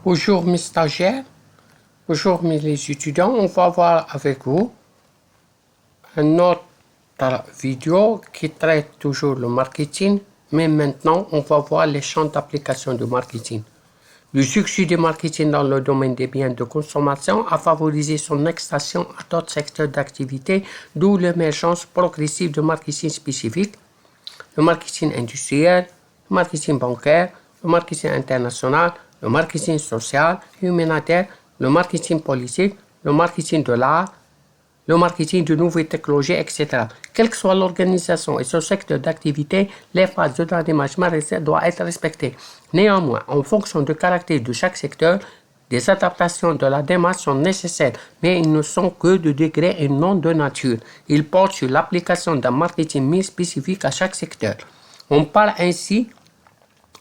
Bonjour mes stagiaires, bonjour mes les étudiants, on va voir avec vous une autre vidéo qui traite toujours le marketing, mais maintenant on va voir les champs d'application du marketing. Le succès du marketing dans le domaine des biens de consommation a favorisé son extension à d'autres secteurs d'activité, d'où l'émergence progressive de marketing spécifique, le marketing industriel, le marketing bancaire, le marketing international, le marketing social, humanitaire, le marketing politique, le marketing de l'art, le marketing de nouvelles technologies, etc. Quelle que soit l'organisation et son secteur d'activité, les phases de la démarche marketing doivent être respectées. Néanmoins, en fonction du caractère de chaque secteur, des adaptations de la démarche sont nécessaires, mais ils ne sont que de degré et non de nature. Ils portent sur l'application d'un marketing spécifique à chaque secteur. On parle ainsi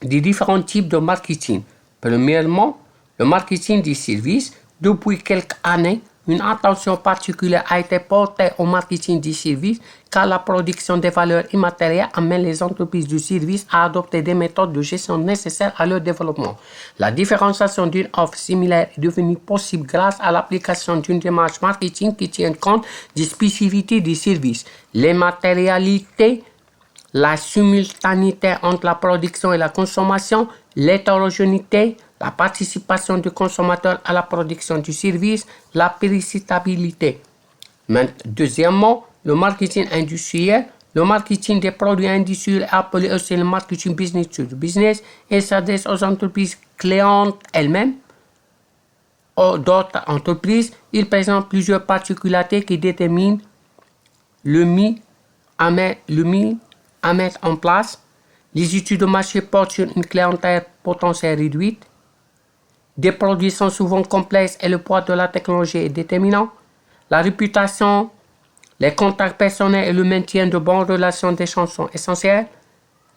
des différents types de marketing. Premièrement, le marketing des services. Depuis quelques années, une attention particulière a été portée au marketing des services car la production des valeurs immatérielles amène les entreprises du service à adopter des méthodes de gestion nécessaires à leur développement. La différenciation d'une offre similaire est devenue possible grâce à l'application d'une démarche marketing qui tient compte des spécificités des services, les matérialités, la simultanéité entre la production et la consommation, l'hétérogénéité, la participation du consommateur à la production du service, la péricytabilité. Deuxièmement, le marketing industriel. Le marketing des produits industriels appelé aussi le marketing business to business et s'adresse aux entreprises clientes elles-mêmes ou d'autres entreprises. Il présente plusieurs particularités qui déterminent le mis à mettre en place. Les études de marché portent sur une clientèle potentielle réduite. Des produits sont souvent complexes et le poids de la technologie est déterminant. La réputation, les contacts personnels et le maintien de bonnes relations d'échange sont essentiels.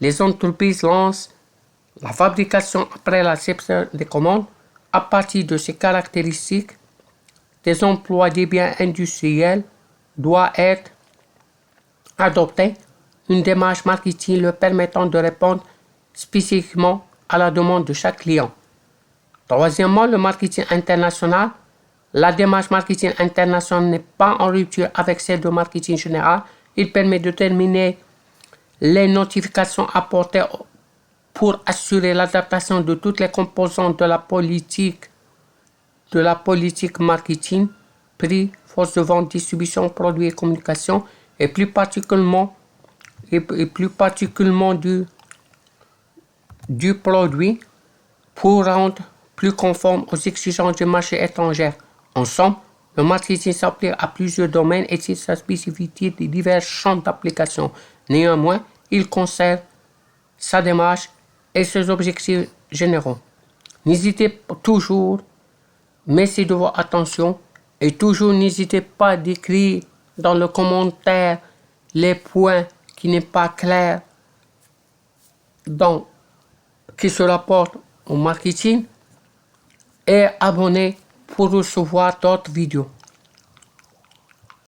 Les entreprises lancent la fabrication après la réception des commandes. À partir de ces caractéristiques, des emplois des biens industriels doivent être adoptés. Une démarche marketing leur permettant de répondre spécifiquement à la demande de chaque client. Troisièmement, le marketing international. La démarche marketing international n'est pas en rupture avec celle de marketing général. Il permet de déterminer les notifications apportées pour assurer l'adaptation de toutes les composantes de la politique marketing, prix, force de vente, distribution, produits et communication, et plus particulièrement du produit pour rendre plus conforme aux exigences du marché étranger. En somme, le marketing s'applique à plusieurs domaines et tire sa spécificité de divers champs d'application. Néanmoins, il conserve sa démarche et ses objectifs généraux. N'hésitez toujours, merci de votre attention et toujours n'hésitez pas à décrire dans le commentaire les points qui n'est pas clair qui se rapportent au marketing et abonnez pour recevoir d'autres vidéos.